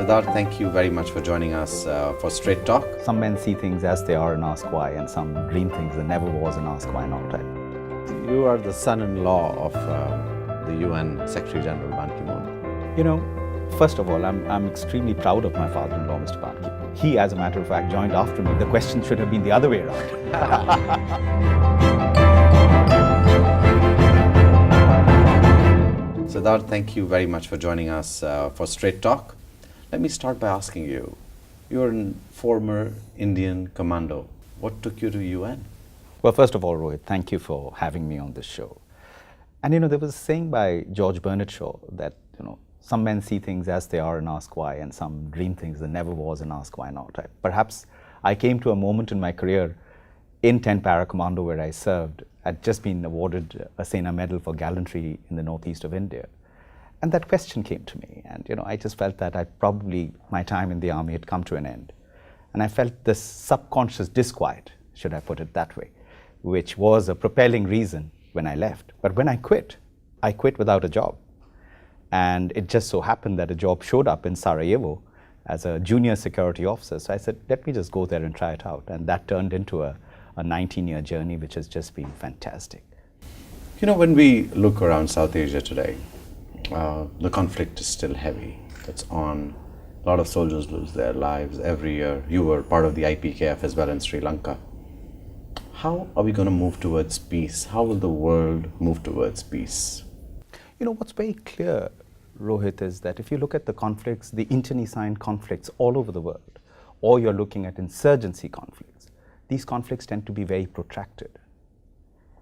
Siddharth, thank you very much for joining us for Straight Talk. Some men see things as they are and ask why, and some dream things that never was and ask why not. You are the son-in-law of the UN Secretary General Ban Ki-moon. You know, first of all, I'm extremely proud of my father-in-law, Mr. Ban Ki-moon. He, as a matter of fact, joined after me. The question should have been the other way around. Siddharth, thank you very much for joining us for Straight Talk. Let me start by asking you, you're a former Indian commando. What took you to UN? Well, first of all, Rohit, thank you for having me on this show. And you know, there was a saying by George Bernard Shaw that, you know, some men see things as they are and ask why, and some dream things that never was and ask why not. Perhaps I came to a moment in my career in 10 Para Commando where I served. I'd just been awarded a Sena Medal for gallantry in the northeast of India. And that question came to me, and you know, I just felt that my time in the army had come to an end. And I felt this subconscious disquiet, should I put it that way, which was a propelling reason when I left. But when I quit without a job. And it just so happened that a job showed up in Sarajevo as a junior security officer. So I said, let me just go there and try it out. And that turned into a 19-year journey, which has just been fantastic. You know, when we look around South Asia today, the conflict is still heavy. It's on. A lot of soldiers lose their lives every year. You were part of the IPKF as well in Sri Lanka. How are we going to move towards peace? How will the world move towards peace? You know, what's very clear, Rohit, is that if you look at the conflicts, the internecine conflicts all over the world, or you're looking at insurgency conflicts, these conflicts tend to be very protracted.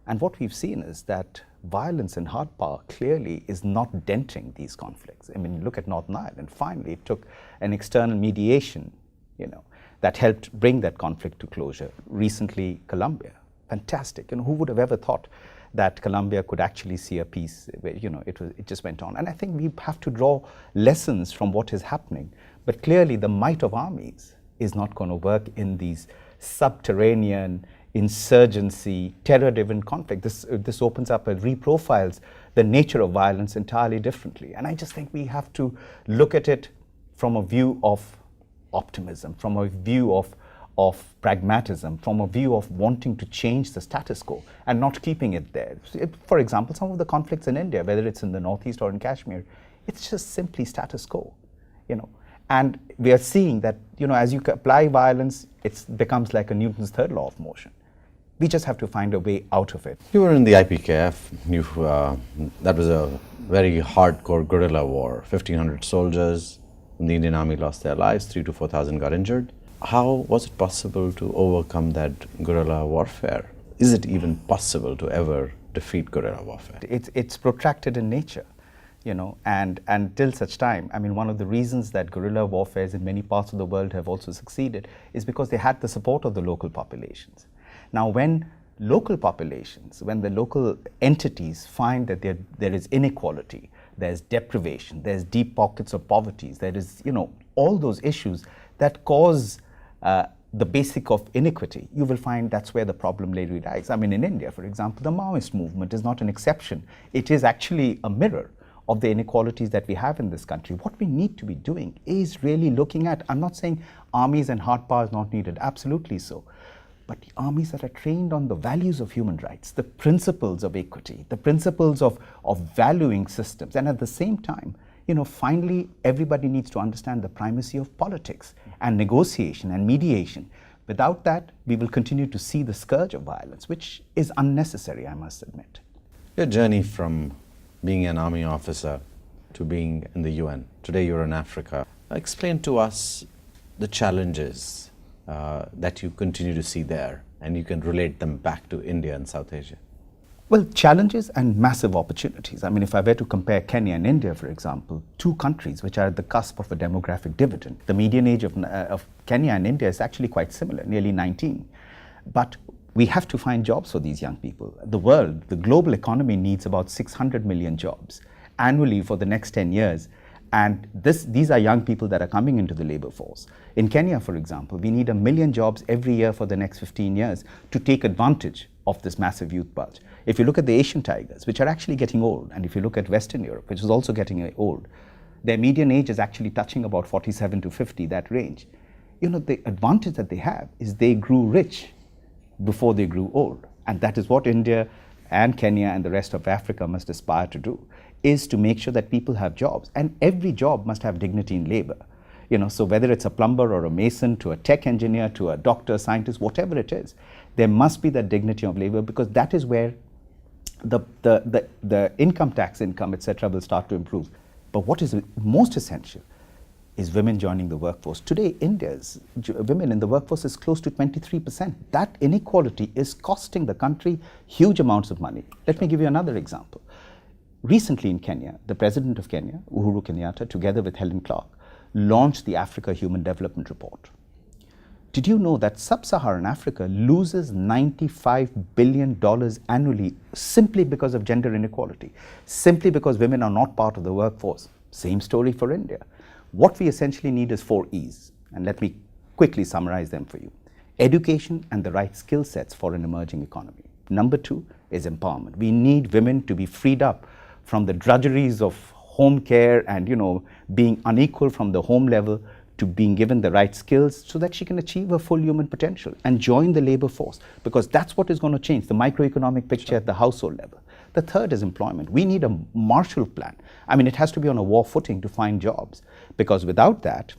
And what we've seen is that violence and hard power clearly is not denting these conflicts. I mean, look at Northern Ireland. Finally, it took an external mediation, you know, that helped bring that conflict to closure. Recently, Colombia, fantastic. You know, who would have ever thought that Colombia could actually see a peace where, you know, it just went on. And I think we have to draw lessons from what is happening. But clearly, the might of armies is not going to work in these subterranean insurgency, terror-driven conflict. This opens up and reprofiles the nature of violence entirely differently. And I just think we have to look at it from a view of optimism, from a view of pragmatism, from a view of wanting to change the status quo and not keeping it there. For example, some of the conflicts in India, whether it's in the Northeast or in Kashmir, it's just simply status quo, you know. And we are seeing that, you know, as you apply violence, it becomes like a Newton's third law of motion. We just have to find a way out of it. You were in the IPKF. That was a very hardcore guerrilla war. 1,500 soldiers in the Indian Army lost their lives, 3,000 to 4,000 got injured. How was it possible to overcome that guerrilla warfare? Is it even possible to ever defeat guerrilla warfare? It's protracted in nature, you know, and till such time, I mean, one of the reasons that guerrilla warfares in many parts of the world have also succeeded is because they had the support of the local populations. Now, when local populations, when the local entities find that there is inequality, there's deprivation, there's deep pockets of poverty, there is, you know, all those issues that cause the basic of inequity, you will find that's where the problem really lies. I mean, in India, for example, the Maoist movement is not an exception. It is actually a mirror of the inequalities that we have in this country. What we need to be doing is really looking at, I'm not saying armies and hard power is not needed, absolutely so, but the armies that are trained on the values of human rights, the principles of equity, the principles of valuing systems, and at the same time, you know, finally, everybody needs to understand the primacy of politics and negotiation and mediation. Without that, we will continue to see the scourge of violence, which is unnecessary, I must admit. Your journey from being an army officer to being in the UN. Today you're in Africa. Explain to us the challenges that you continue to see there, and you can relate them back to India and South Asia. Well, challenges and massive opportunities. I mean, if I were to compare Kenya and India, for example, two countries which are at the cusp of a demographic dividend, the median age of Kenya and India is actually quite similar, nearly 19. But we have to find jobs for these young people. The global economy needs about 600 million jobs annually for the next 10 years. And these are young people that are coming into the labor force. In Kenya, for example, we need 1 million jobs every year for the next 15 years to take advantage of this massive youth bulge. If you look at the Asian tigers, which are actually getting old, and if you look at Western Europe, which is also getting old, Their median age is actually touching about 47 to 50, that range. You know, the advantage that they have is they grew rich before they grew old. And that is what India and Kenya and the rest of Africa must aspire to do, is to make sure that people have jobs. And every job must have dignity in labor. You know, so whether it's a plumber or a mason, to a tech engineer, to a doctor, scientist, whatever it is, there must be that dignity of labor, because that is where the income tax income, etc., will start to improve. But what is most essential is women joining the workforce. Today, India's women in the workforce is close to 23%. That inequality is costing the country huge amounts of money. Let me give you another example. Recently in Kenya, the president of Kenya, Uhuru Kenyatta, together with Helen Clark, launched the Africa Human Development Report. Did you know that sub-Saharan Africa loses $95 billion annually simply because of gender inequality, simply because women are not part of the workforce? Same story for India. What we essentially need is 4 E's, and let me quickly summarize them for you. Education and the right skill sets for an emerging economy. Number 2 is empowerment. We need women to be freed up from the drudgeries of home care and, you know, being unequal from the home level to being given the right skills so that she can achieve her full human potential and join the labor force, because that's what is going to change the microeconomic picture at the household level. The third is employment. We need a Marshall Plan. I mean, it has to be on a war footing to find jobs, because without that,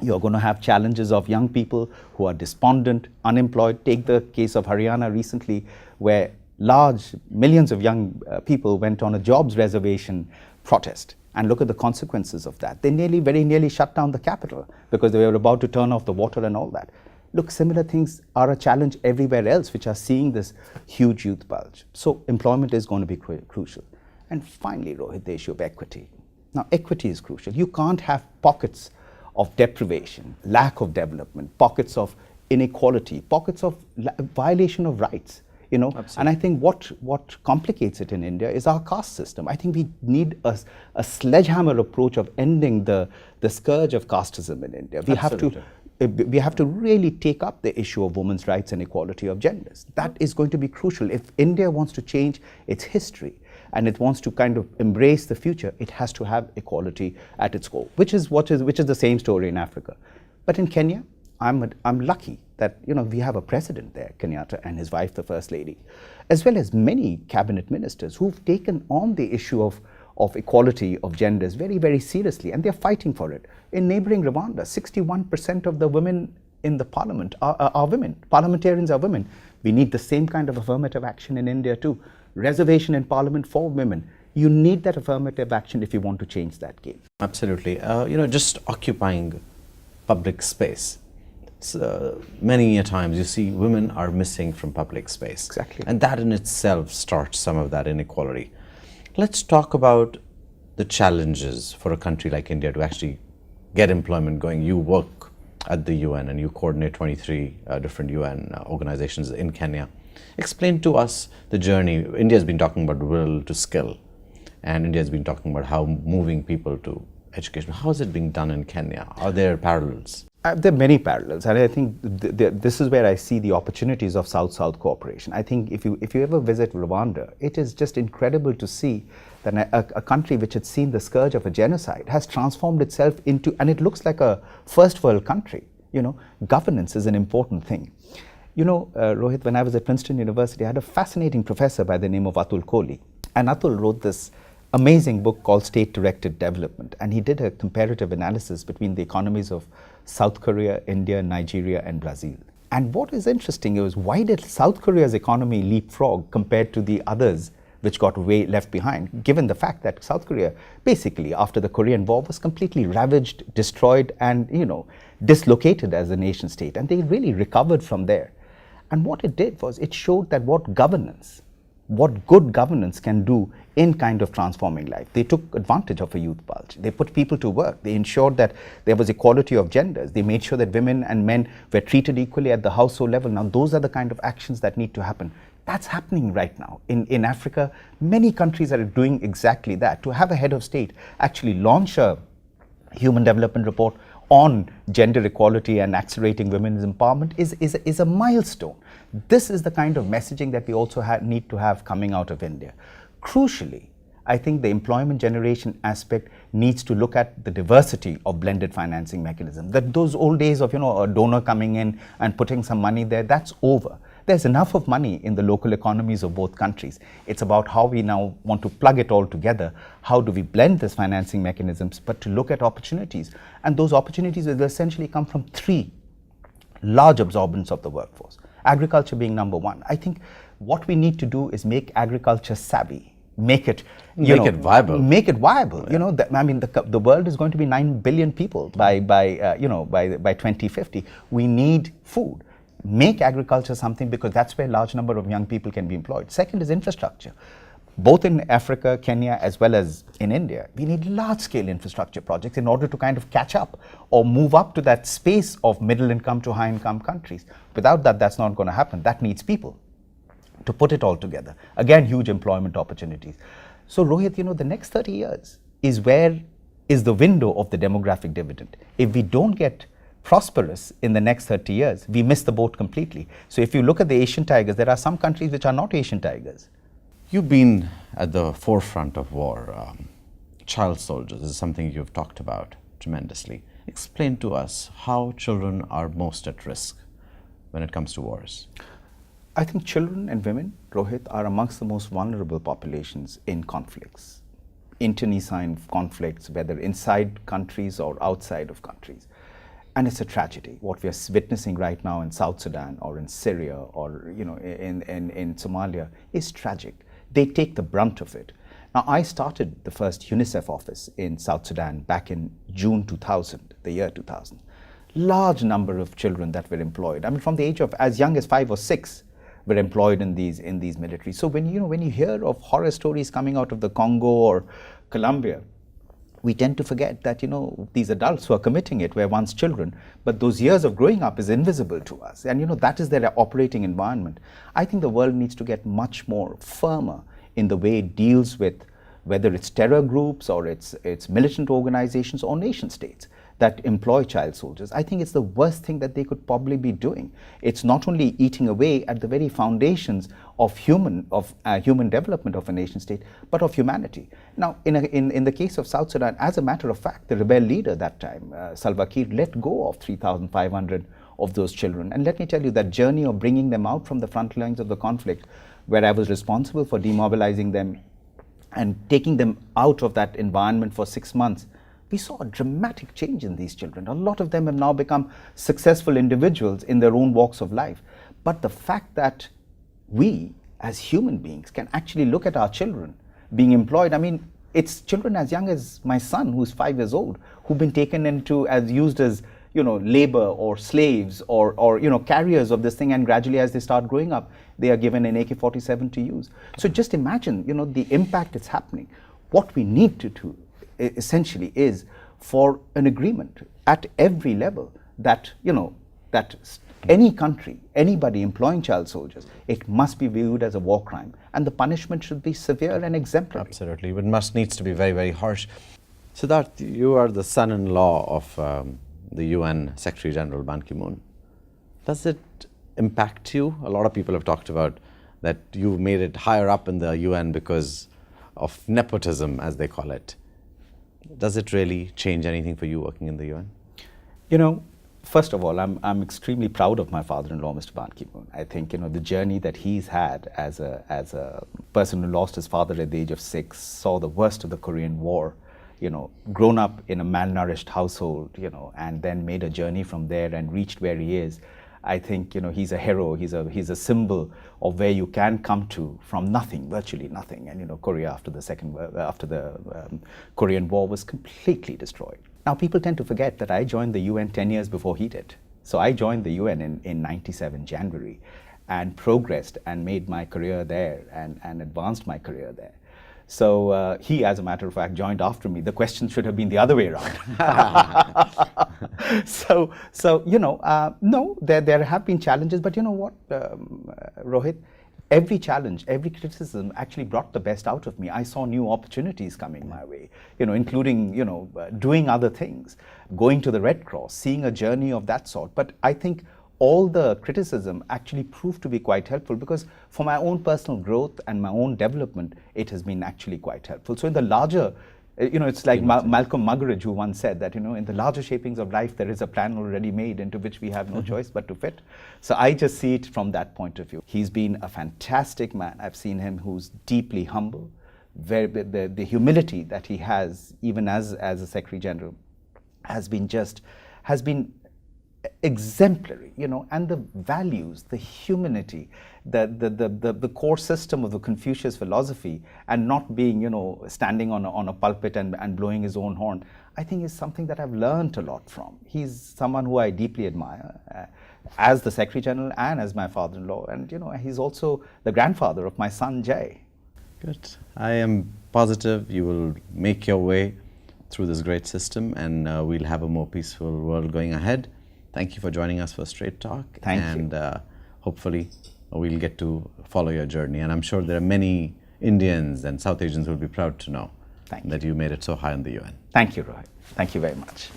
you're going to have challenges of young people who are despondent, unemployed. Take the case of Haryana recently, where large millions of young people went on a jobs reservation protest. And look at the consequences of that. They very nearly shut down the capital because they were about to turn off the water and all that. Look, similar things are a challenge everywhere else, which are seeing this huge youth bulge. So employment is going to be crucial. And finally, Rohit, the issue of equity. Now, equity is crucial. You can't have pockets of deprivation, lack of development, pockets of inequality, pockets of violation of rights. You know, absolutely. And I think what complicates it in India is our caste system. I think we need a sledgehammer approach of ending the scourge of casteism in India. We have to really take up the issue of women's rights and equality of genders. That is going to be crucial. If India wants to change its history and it wants to kind of embrace the future, it has to have equality at its core, which is the same story in Africa. But in Kenya, I'm lucky that, you know, we have a president there, Kenyatta, and his wife, the First Lady, as well as many cabinet ministers who've taken on the issue of equality of genders very, very seriously, and they're fighting for it. In neighboring Rwanda, 61% of the women in the parliament are women. Parliamentarians are women. We need the same kind of affirmative action in India too. Reservation in parliament for women. You need that affirmative action if you want to change that game. Absolutely. You know, just occupying public space. Many a times you see women are missing from public space. Exactly. And that in itself starts some of that inequality. Let's talk about the challenges for a country like India to actually get employment going. You work at the UN and you coordinate 23 different UN organizations in Kenya. Explain to us the journey. India has been talking about will to skill, and India has been talking about how moving people to education. How is it being done in Kenya? Are there parallels? There are many parallels, and I think this is where I see the opportunities of South-South cooperation. I think if you ever visit Rwanda, it is just incredible to see that a country which had seen the scourge of a genocide has transformed itself into, and it looks like a first world country. You know, governance is an important thing. You know, Rohit, when I was at Princeton University, I had a fascinating professor by the name of Atul Kohli, and Atul wrote this amazing book called State-Directed Development, and he did a comparative analysis between the economies of South Korea, India, Nigeria, and Brazil. And what is interesting is, why did South Korea's economy leapfrog compared to the others which got way left behind, given the fact that South Korea, basically after the Korean War, was completely ravaged, destroyed, and, you know, dislocated as a nation state, and they really recovered from there. And what it did was, it showed that what good governance can do in kind of transforming life. They took advantage of a youth bulge. They put people to work. They ensured that there was equality of genders. They made sure that women and men were treated equally at the household level. Now, those are the kind of actions that need to happen. That's happening right now. In Africa, many countries are doing exactly that. To have a head of state actually launch a human development report on gender equality and accelerating women's empowerment is a milestone. This is the kind of messaging that we also need to have coming out of India. Crucially, I think the employment generation aspect needs to look at the diversity of blended financing mechanism. That those old days of, a donor coming in and putting some money there, that's over. There's enough of money in the local economies of both countries. It's about how we now want to plug it all together. How do we blend these financing mechanisms, but to look at opportunities. And those opportunities will essentially come from three large absorbents of the workforce. Agriculture being number one. I think what we need to do is make agriculture savvy. Make it viable. Make it viable. Yeah. The world is going to be 9 billion people by 2050. We need food. Make agriculture something, because that's where a large number of young people can be employed. Second is infrastructure. Both in Africa, Kenya, as well as in India, we need large-scale infrastructure projects in order to kind of catch up or move up to that space of middle-income to high-income countries. Without that, that's not going to happen. That needs people to put it all together. Again, huge employment opportunities. So Rohit, the next 30 years is the window of the demographic dividend. If we don't get prosperous in the next 30 years, we miss the boat completely. So if you look at the Asian tigers, there are some countries which are not Asian tigers. You've been at the forefront of war. Child soldiers is something you've talked about tremendously. Explain to us how children are most at risk when it comes to wars. I think children and women, Rohit, are amongst the most vulnerable populations in conflicts, internecine conflicts, whether inside countries or outside of countries. And it's a tragedy. What we are witnessing right now in South Sudan or in Syria or in Somalia is tragic. They take the brunt of it. Now, I started the first UNICEF office in South Sudan back in June 2000, the year 2000. Large number of children that were employed. From the age of as young as 5 or 6, were employed in these militaries. So when you hear of horror stories coming out of the Congo or Colombia, we tend to forget that these adults who are committing it were once children, but those years of growing up is invisible to us, and that is their operating environment. I think the world needs to get much more firmer in the way it deals with whether it's terror groups or it's militant organizations or nation states that employ child soldiers. I think it's the worst thing that they could probably be doing. It's not only eating away at the very foundations of human development of a nation state, but of humanity. Now, in the case of South Sudan, as a matter of fact, the rebel leader that time, Salva Kiir, let go of 3,500 of those children. And let me tell you, that journey of bringing them out from the front lines of the conflict, where I was responsible for demobilizing them and taking them out of that environment for 6 months, we saw a dramatic change in these children. A lot of them have now become successful individuals in their own walks of life. But the fact that we, as human beings, can actually look at our children being employed, it's children as young as my son, who's 5 years old, who've been taken used as labor or slaves or carriers of this thing, and gradually as they start growing up, they are given an AK-47 to use. So just imagine, the impact it's happening. What we need to do essentially is for an agreement at every level that any country, anybody employing child soldiers, it must be viewed as a war crime, and the punishment should be severe and exemplary. Absolutely, but needs to be very, very harsh. Siddharth, you are the son-in-law of the UN Secretary General Ban KiMoon. Does it impact you? A lot of people have talked about that you made it higher up in the UN because of nepotism, as they call it. Does it really change anything for you working in the UN? First of all, I'm extremely proud of my father-in-law, Mr. Ban KiMoon. I think the journey that he's had as a person who lost his father at the age of 6, saw the worst of the Korean War, grown up in a malnourished household, and then made a journey from there and reached where he is. I think he's a hero. He's a symbol of where you can come to from nothing, virtually nothing. And Korea after the Korean War was completely destroyed. Now people tend to forget that I joined the UN 10 years before he did. So I joined the UN in 97 January, and progressed and made my career there and advanced my career there. So he, as a matter of fact, joined after me. The question should have been the other way around. No, there have been challenges, but you know what, Rohit? Every challenge, every criticism actually brought the best out of me. I saw new opportunities coming my way, including, doing other things, going to the Red Cross, seeing a journey of that sort. But I think all the criticism actually proved to be quite helpful, because for my own personal growth and my own development, it has been actually quite helpful. So in the larger, it's like Malcolm Muggeridge, who once said that, in the larger shapings of life, there is a plan already made into which we have no choice but to fit. So I just see it from that point of view. He's been a fantastic man. I've seen him who's deeply humble. The humility that he has, even as a Secretary General, has been exemplary, and the values, the humanity, the core system of the Confucius philosophy, and not being, standing on a pulpit and blowing his own horn, I think is something that I've learned a lot from. He's someone who I deeply admire as the Secretary General and as my father-in-law, and he's also the grandfather of my son Jay. Good. I am positive you will make your way through this great system, and we'll have a more peaceful world going ahead. Thank you for joining us for Straight Talk. Thank you. And hopefully we'll get to follow your journey. And I'm sure there are many Indians and South Asians who will be proud to know that you made it so high in the UN. Thank you, Rohit. Thank you very much.